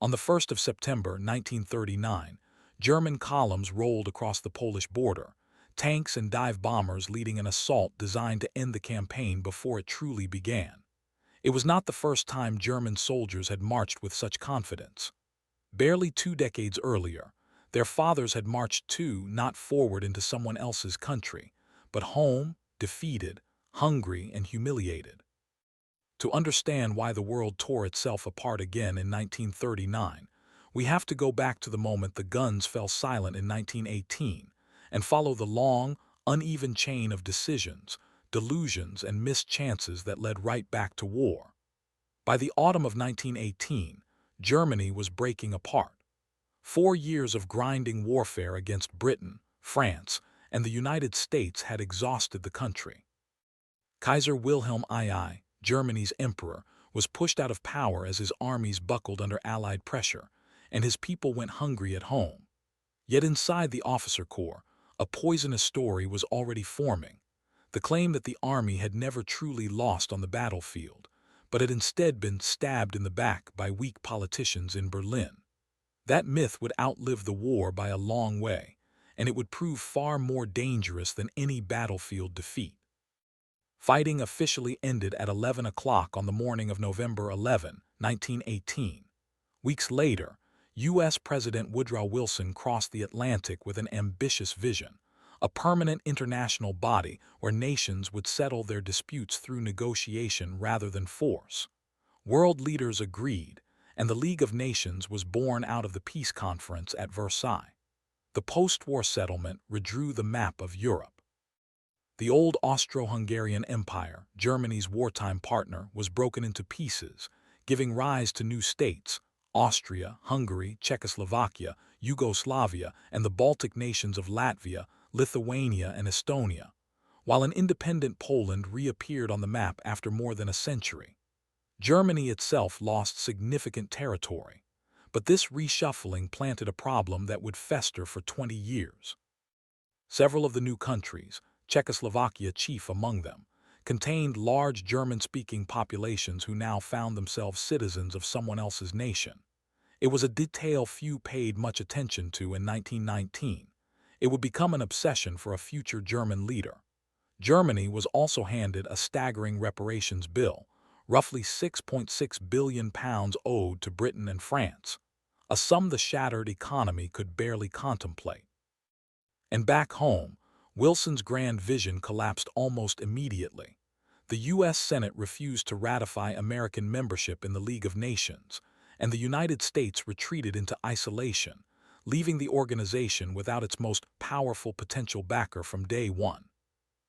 On the 1st of September 1939, German columns rolled across the Polish border, tanks and dive bombers leading an assault designed to end the campaign before it truly began. It was not the first time German soldiers had marched with such confidence. Barely 2 decades earlier, their fathers had marched too, not forward into someone else's country, but home, defeated, hungry, and humiliated. To understand why the world tore itself apart again in 1939, we have to go back to the moment the guns fell silent in 1918 and follow the long, uneven chain of decisions, delusions, and missed chances that led right back to war. By the autumn of 1918, Germany was breaking apart. 4 years of grinding warfare against Britain, France, and the United States had exhausted the country. Kaiser Wilhelm II, Germany's emperor, was pushed out of power as his armies buckled under Allied pressure, and his people went hungry at home. Yet inside the officer corps, a poisonous story was already forming. The claim that the army had never truly lost on the battlefield, but had instead been stabbed in the back by weak politicians in Berlin. That myth would outlive the war by a long way, and it would prove far more dangerous than any battlefield defeat. Fighting officially ended at 11 o'clock on the morning of November 11, 1918. Weeks later, U.S. President Woodrow Wilson crossed the Atlantic with an ambitious vision, a permanent international body where nations would settle their disputes through negotiation rather than force. World leaders agreed, and the League of Nations was born out of the peace conference at Versailles. The post-war settlement redrew the map of Europe. The old Austro-Hungarian Empire, Germany's wartime partner, was broken into pieces, giving rise to new states: Austria, Hungary, Czechoslovakia, Yugoslavia, and the Baltic nations of Latvia, Lithuania, and Estonia, while an independent Poland reappeared on the map after more than a century. Germany itself lost significant territory, but this reshuffling planted a problem that would fester for 20 years. Several of the new countries, Czechoslovakia chief among them, contained large German-speaking populations who now found themselves citizens of someone else's nation. It was a detail few paid much attention to in 1919. It would become an obsession for a future German leader. Germany was also handed a staggering reparations bill, roughly £6.6 billion owed to Britain and France, a sum the shattered economy could barely contemplate. And back home, Wilson's grand vision collapsed almost immediately. The U.S. Senate refused to ratify American membership in the League of Nations, and the United States retreated into isolation, leaving the organization without its most powerful potential backer from day one.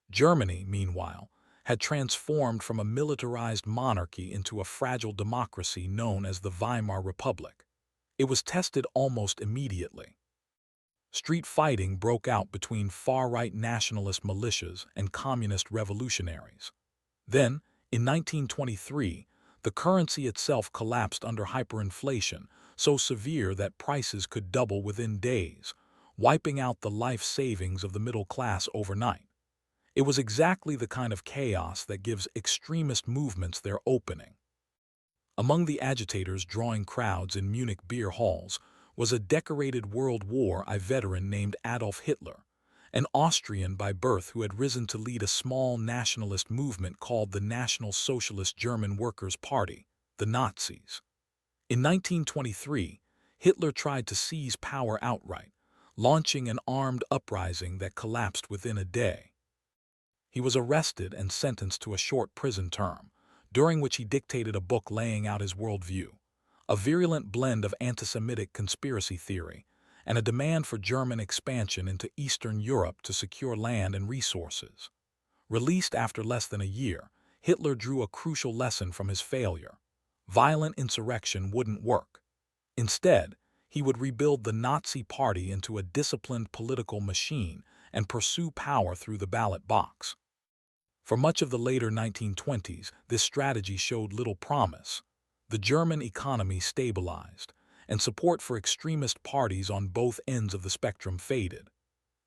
Germany, meanwhile, had transformed from a militarized monarchy into a fragile democracy known as the Weimar Republic. It was tested almost immediately. Street fighting broke out between far-right nationalist militias and communist revolutionaries. Then, in 1923, the currency itself collapsed under hyperinflation, so severe that prices could double within days, wiping out the life savings of the middle class overnight. It was exactly the kind of chaos that gives extremist movements their opening. Among the agitators drawing crowds in Munich beer halls was a decorated World War I veteran named Adolf Hitler, an Austrian by birth who had risen to lead a small nationalist movement called the National Socialist German Workers' Party, the Nazis. In 1923, Hitler tried to seize power outright, launching an armed uprising that collapsed within a day. He was arrested and sentenced to a short prison term, during which he dictated a book laying out his worldview, a virulent blend of anti-Semitic conspiracy theory and a demand for German expansion into Eastern Europe to secure land and resources. Released after less than a year, Hitler drew a crucial lesson from his failure. Violent insurrection wouldn't work. Instead, he would rebuild the Nazi Party into a disciplined political machine and pursue power through the ballot box. For much of the later 1920s, this strategy showed little promise. The German economy stabilized, and support for extremist parties on both ends of the spectrum faded.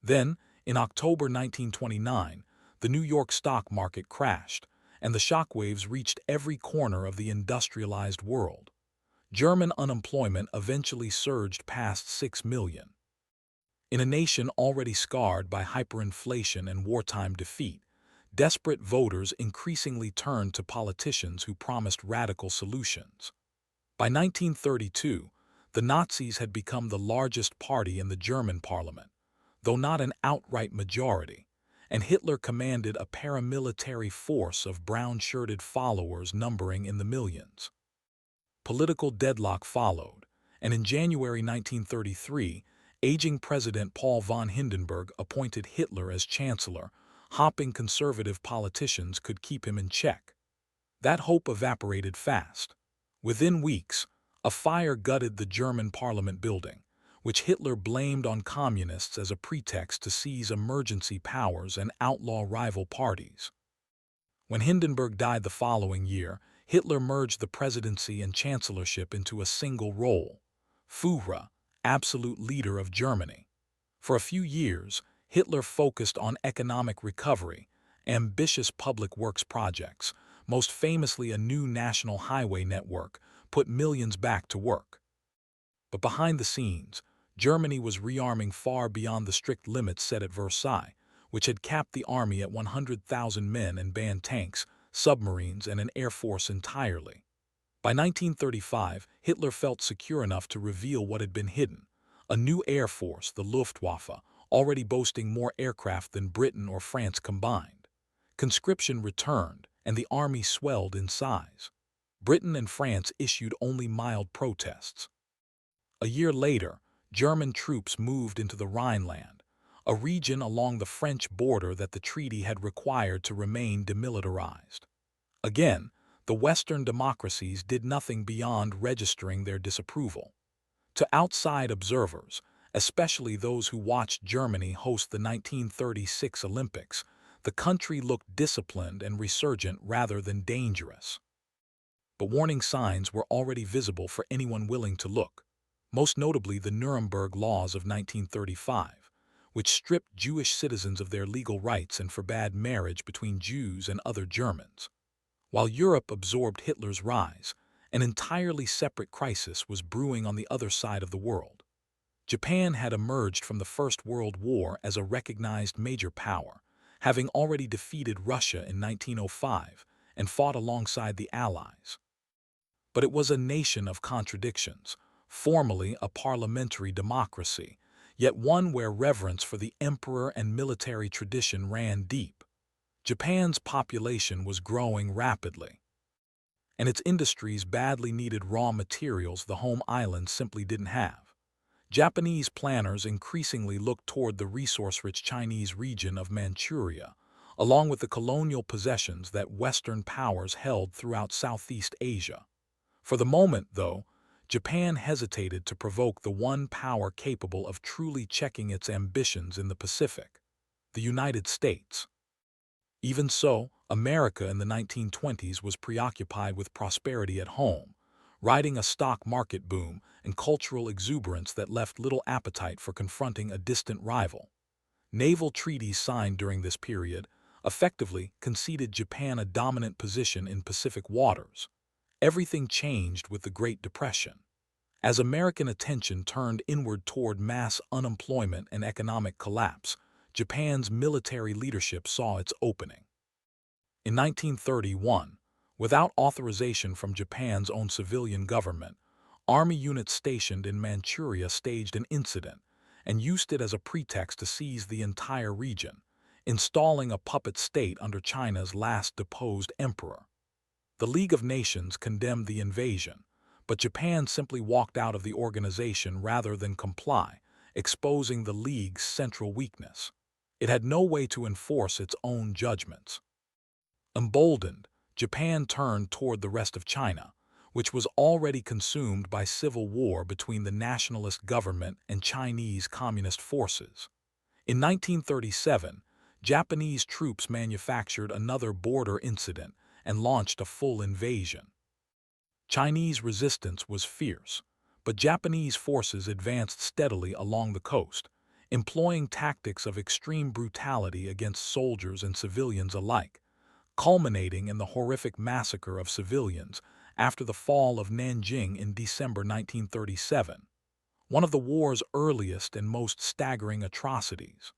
Then, in October 1929, the New York stock market crashed, and the shockwaves reached every corner of the industrialized world. German unemployment eventually surged past 6 million. In a nation already scarred by hyperinflation and wartime defeat, desperate voters increasingly turned to politicians who promised radical solutions. By 1932, the Nazis had become the largest party in the German parliament, though not an outright majority, and Hitler commanded a paramilitary force of brown-shirted followers numbering in the millions. Political deadlock followed, and in January 1933, aging President Paul von Hindenburg appointed Hitler as chancellor, hoping conservative politicians could keep him in check. That hope evaporated fast. Within weeks, a fire gutted the German parliament building, which Hitler blamed on communists as a pretext to seize emergency powers and outlaw rival parties. When Hindenburg died the following year, Hitler merged the presidency and chancellorship into a single role: Führer, absolute leader of Germany. For a few years, Hitler focused on economic recovery, ambitious public works projects, most famously a new national highway network, put millions back to work. But behind the scenes, Germany was rearming far beyond the strict limits set at Versailles, which had capped the army at 100,000 men and banned tanks, submarines, and an air force entirely. By 1935, Hitler felt secure enough to reveal what had been hidden: a new air force, the Luftwaffe, already boasting more aircraft than Britain or France combined. Conscription returned, and the army swelled in size. Britain and France issued only mild protests. A year later, German troops moved into the Rhineland, a region along the French border that the treaty had required to remain demilitarized. Again, the Western democracies did nothing beyond registering their disapproval. To outside observers, especially those who watched Germany host the 1936 Olympics, the country looked disciplined and resurgent rather than dangerous. But warning signs were already visible for anyone willing to look, most notably the Nuremberg Laws of 1935, which stripped Jewish citizens of their legal rights and forbade marriage between Jews and other Germans. While Europe absorbed Hitler's rise, an entirely separate crisis was brewing on the other side of the world. Japan had emerged from the First World War as a recognized major power, having already defeated Russia in 1905 and fought alongside the Allies. But it was a nation of contradictions, formally a parliamentary democracy, yet one where reverence for the emperor and military tradition ran deep. Japan's population was growing rapidly, and its industries badly needed raw materials the home island simply didn't have. Japanese planners increasingly looked toward the resource-rich Chinese region of Manchuria, along with the colonial possessions that Western powers held throughout Southeast Asia. For the moment, though, Japan hesitated to provoke the one power capable of truly checking its ambitions in the Pacific: the United States. Even so, America in the 1920s was preoccupied with prosperity at home, riding a stock market boom and cultural exuberance that left little appetite for confronting a distant rival. Naval treaties signed during this period effectively conceded Japan a dominant position in Pacific waters. Everything changed with the Great Depression. As American attention turned inward toward mass unemployment and economic collapse, Japan's military leadership saw its opening. In 1931, without authorization from Japan's own civilian government, army units stationed in Manchuria staged an incident and used it as a pretext to seize the entire region, installing a puppet state under China's last deposed emperor. The League of Nations condemned the invasion, but Japan simply walked out of the organization rather than comply, exposing the League's central weakness. It had no way to enforce its own judgments. Emboldened, Japan turned toward the rest of China, which was already consumed by civil war between the nationalist government and Chinese communist forces. In 1937, Japanese troops manufactured another border incident and launched a full invasion. Chinese resistance was fierce, but Japanese forces advanced steadily along the coast, employing tactics of extreme brutality against soldiers and civilians alike, culminating in the horrific massacre of civilians after the fall of Nanjing in December 1937, one of the war's earliest and most staggering atrocities.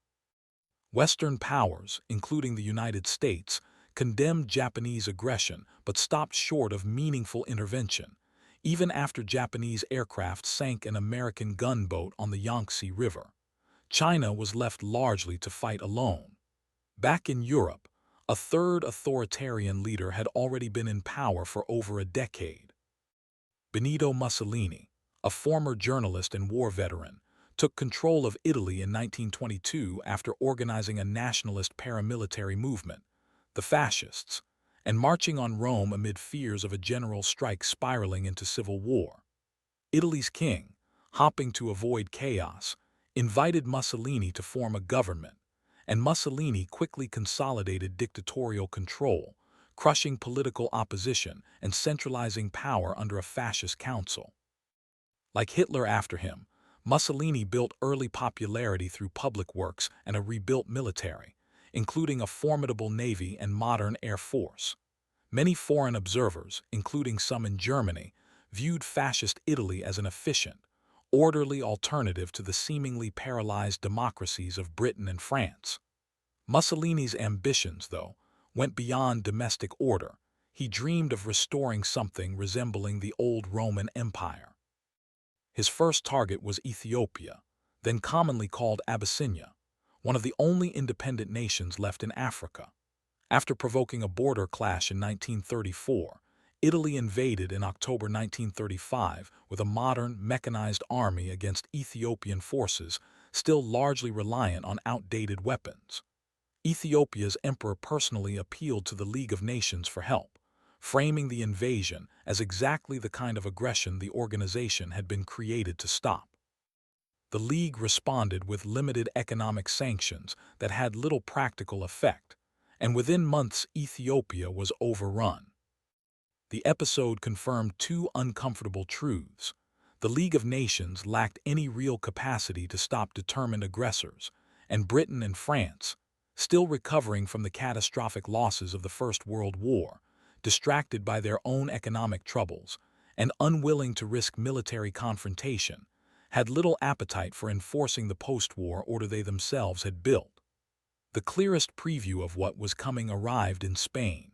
Western powers, including the United States, condemned Japanese aggression but stopped short of meaningful intervention, even after Japanese aircraft sank an American gunboat on the Yangtze River. China was left largely to fight alone. Back in Europe, a third authoritarian leader had already been in power for over a decade. Benito Mussolini, a former journalist and war veteran, took control of Italy in 1922 after organizing a nationalist paramilitary movement, the fascists, and marching on Rome amid fears of a general strike spiraling into civil war. Italy's king, hoping to avoid chaos, invited Mussolini to form a government, and Mussolini quickly consolidated dictatorial control, crushing political opposition and centralizing power under a fascist council. Like Hitler after him, Mussolini built early popularity through public works and a rebuilt military, including a formidable navy and modern air force. Many foreign observers, including some in Germany, viewed fascist Italy as an efficient, orderly alternative to the seemingly paralyzed democracies of Britain and France. Mussolini's ambitions, though, went beyond domestic order. He dreamed of restoring something resembling the old Roman Empire. His first target was Ethiopia, then commonly called Abyssinia, one of the only independent nations left in Africa. After provoking a border clash in 1934, Italy invaded in October 1935 with a modern, mechanized army against Ethiopian forces still largely reliant on outdated weapons. Ethiopia's emperor personally appealed to the League of Nations for help, framing the invasion as exactly the kind of aggression the organization had been created to stop. The League responded with limited economic sanctions that had little practical effect, and within months Ethiopia was overrun. The episode confirmed two uncomfortable truths. The League of Nations lacked any real capacity to stop determined aggressors, and Britain and France, still recovering from the catastrophic losses of the First World War, distracted by their own economic troubles, and unwilling to risk military confrontation, had little appetite for enforcing the post-war order they themselves had built. The clearest preview of what was coming arrived in Spain.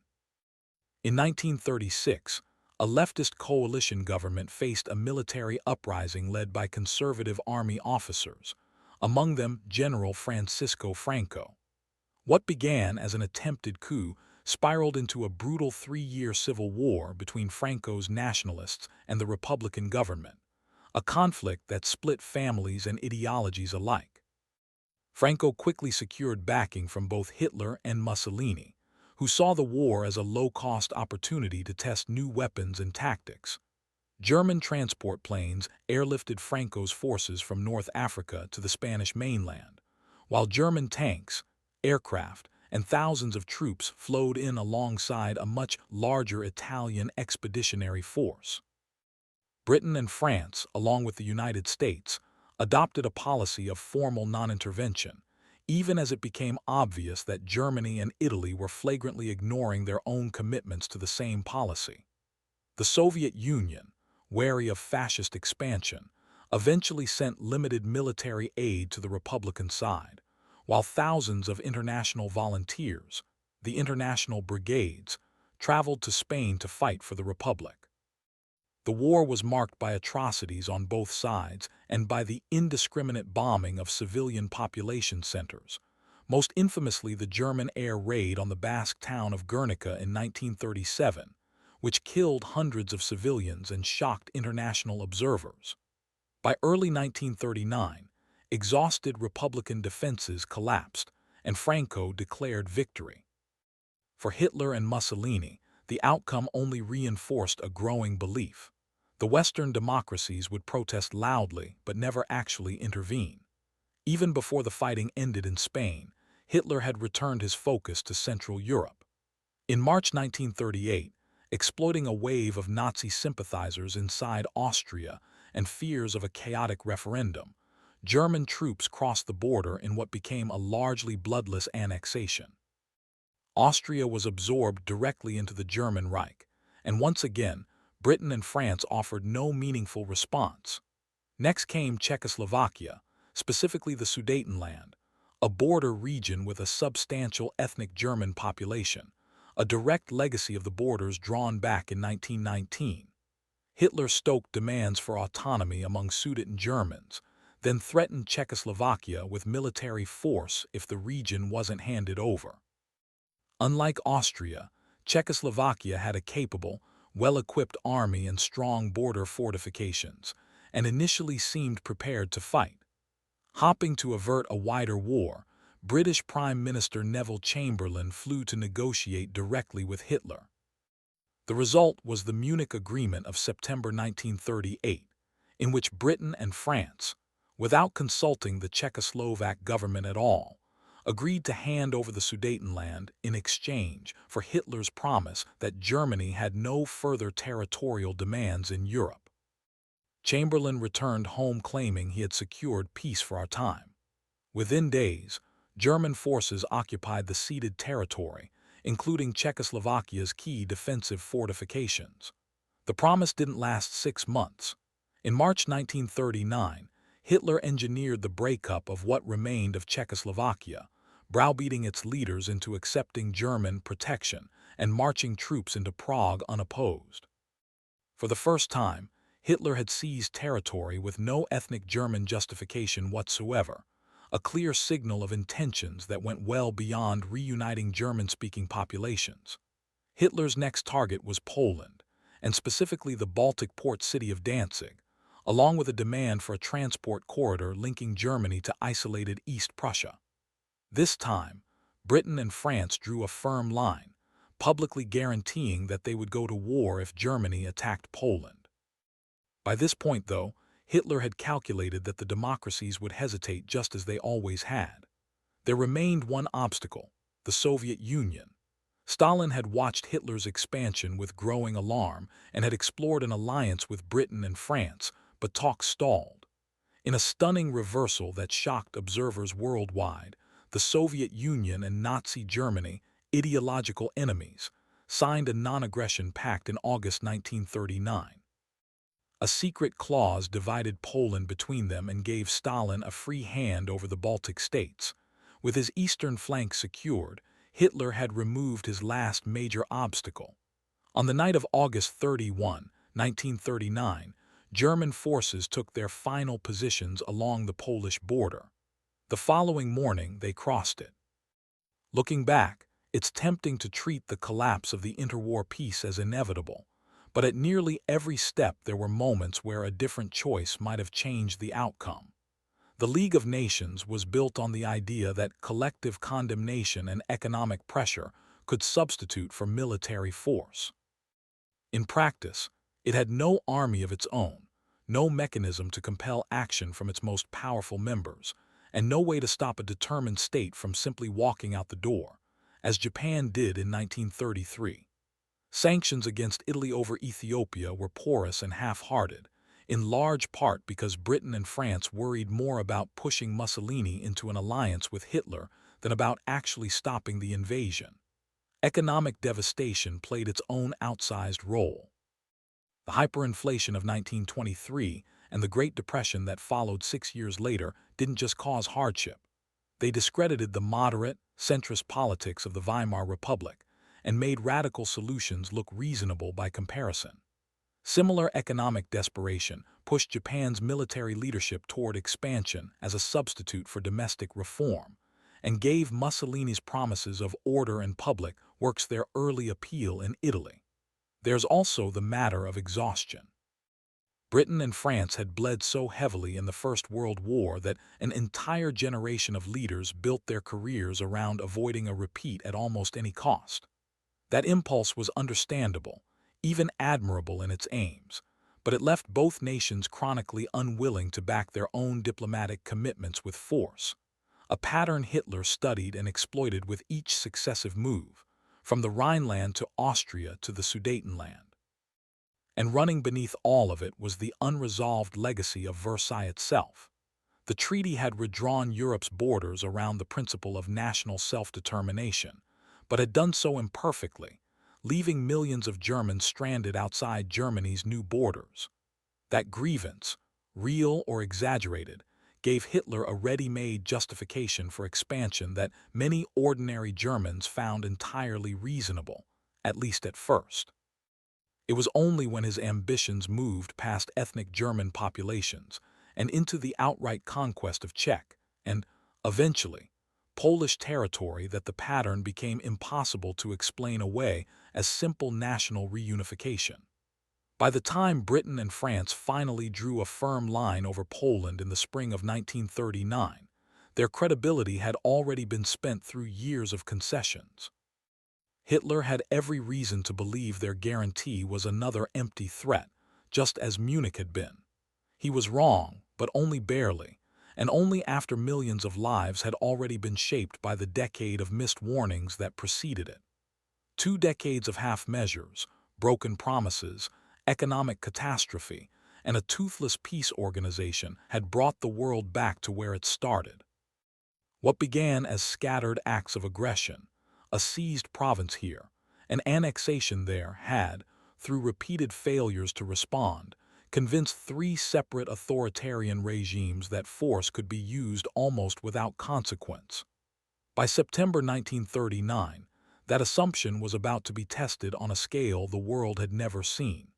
In 1936, a leftist coalition government faced a military uprising led by conservative army officers, among them General Francisco Franco. What began as an attempted coup spiraled into a brutal three-year civil war between Franco's nationalists and the Republican government, a conflict that split families and ideologies alike. Franco quickly secured backing from both Hitler and Mussolini, who saw the war as a low-cost opportunity to test new weapons and tactics. German transport planes airlifted Franco's forces from North Africa to the Spanish mainland, while German tanks, aircraft, and thousands of troops flowed in alongside a much larger Italian expeditionary force. Britain and France, along with the United States, adopted a policy of formal non-intervention, even as it became obvious that Germany and Italy were flagrantly ignoring their own commitments to the same policy. The Soviet Union, wary of fascist expansion, eventually sent limited military aid to the Republican side, while thousands of international volunteers, the international brigades, traveled to Spain to fight for the Republic. The war was marked by atrocities on both sides and by the indiscriminate bombing of civilian population centers, most infamously the German air raid on the Basque town of Guernica in 1937, which killed hundreds of civilians and shocked international observers. By early 1939, exhausted Republican defenses collapsed, and Franco declared victory. For Hitler and Mussolini, the outcome only reinforced a growing belief. The Western democracies would protest loudly but never actually intervene. Even before the fighting ended in Spain, Hitler had returned his focus to Central Europe. In March 1938, exploiting a wave of Nazi sympathizers inside Austria and fears of a chaotic referendum, German troops crossed the border in what became a largely bloodless annexation. Austria was absorbed directly into the German Reich, and once again, Britain and France offered no meaningful response. Next came Czechoslovakia, specifically the Sudetenland, a border region with a substantial ethnic German population, a direct legacy of the borders drawn back in 1919. Hitler stoked demands for autonomy among Sudeten Germans, then threatened Czechoslovakia with military force if the region wasn't handed over. Unlike Austria, Czechoslovakia had a capable, well-equipped army and strong border fortifications, and initially seemed prepared to fight. Hoping to avert a wider war, British Prime Minister Neville Chamberlain flew to negotiate directly with Hitler. The result was the Munich Agreement of September 1938, in which Britain and France, without consulting the Czechoslovak government at all, agreed to hand over the Sudetenland in exchange for Hitler's promise that Germany had no further territorial demands in Europe. Chamberlain returned home claiming he had secured peace for our time. Within days, German forces occupied the ceded territory, including Czechoslovakia's key defensive fortifications. The promise didn't last 6 months. In March 1939, Hitler engineered the breakup of what remained of Czechoslovakia, browbeating its leaders into accepting German protection and marching troops into Prague unopposed. For the first time, Hitler had seized territory with no ethnic German justification whatsoever, a clear signal of intentions that went well beyond reuniting German-speaking populations. Hitler's next target was Poland, and specifically the Baltic port city of Danzig, along with a demand for a transport corridor linking Germany to isolated East Prussia. This time, Britain and France drew a firm line, publicly guaranteeing that they would go to war if Germany attacked Poland. By this point, though, Hitler had calculated that the democracies would hesitate just as they always had. There remained one obstacle: the Soviet Union. Stalin had watched Hitler's expansion with growing alarm and had explored an alliance with Britain and France, but talks stalled. In a stunning reversal that shocked observers worldwide, the Soviet Union and Nazi Germany, ideological enemies, signed a non-aggression pact in August 1939. A secret clause divided Poland between them and gave Stalin a free hand over the Baltic states. With his eastern flank secured, Hitler had removed his last major obstacle. On the night of August 31, 1939, German forces took their final positions along the Polish border. The following morning, they crossed it. Looking back, it's tempting to treat the collapse of the interwar peace as inevitable, but at nearly every step there were moments where a different choice might have changed the outcome. The League of Nations was built on the idea that collective condemnation and economic pressure could substitute for military force. In practice, it had no army of its own, no mechanism to compel action from its most powerful members, and no way to stop a determined state from simply walking out the door, as Japan did in 1933. Sanctions against Italy over Ethiopia were porous and half-hearted, in large part because Britain and France worried more about pushing Mussolini into an alliance with Hitler than about actually stopping the invasion. Economic devastation played its own outsized role. The hyperinflation of 1923 and the Great Depression that followed 6 years later didn't just cause hardship. They discredited the moderate, centrist politics of the Weimar Republic and made radical solutions look reasonable by comparison. Similar economic desperation pushed Japan's military leadership toward expansion as a substitute for domestic reform, and gave Mussolini's promises of order and public works their early appeal in Italy. There's also the matter of exhaustion. Britain and France had bled so heavily in the First World War that an entire generation of leaders built their careers around avoiding a repeat at almost any cost. That impulse was understandable, even admirable in its aims, but it left both nations chronically unwilling to back their own diplomatic commitments with force, a pattern Hitler studied and exploited with each successive move, from the Rhineland to Austria to the Sudetenland. And running beneath all of it was the unresolved legacy of Versailles itself. The treaty had redrawn Europe's borders around the principle of national self-determination, but had done so imperfectly, leaving millions of Germans stranded outside Germany's new borders. That grievance, real or exaggerated, gave Hitler a ready-made justification for expansion that many ordinary Germans found entirely reasonable, at least at first. It was only when his ambitions moved past ethnic German populations and into the outright conquest of Czech and, eventually, Polish territory that the pattern became impossible to explain away as simple national reunification. By the time Britain and France finally drew a firm line over Poland in the spring of 1939, their credibility had already been spent through years of concessions. Hitler had every reason to believe their guarantee was another empty threat, just as Munich had been. He was wrong, but only barely, and only after millions of lives had already been shaped by the decade of missed warnings that preceded it. 2 decades of half-measures, broken promises, economic catastrophe, and a toothless peace organization had brought the world back to where it started. What began as scattered acts of aggression, a seized province here, an annexation there, had, through repeated failures to respond, convinced 3 separate authoritarian regimes that force could be used almost without consequence. By September 1939, that assumption was about to be tested on a scale the world had never seen.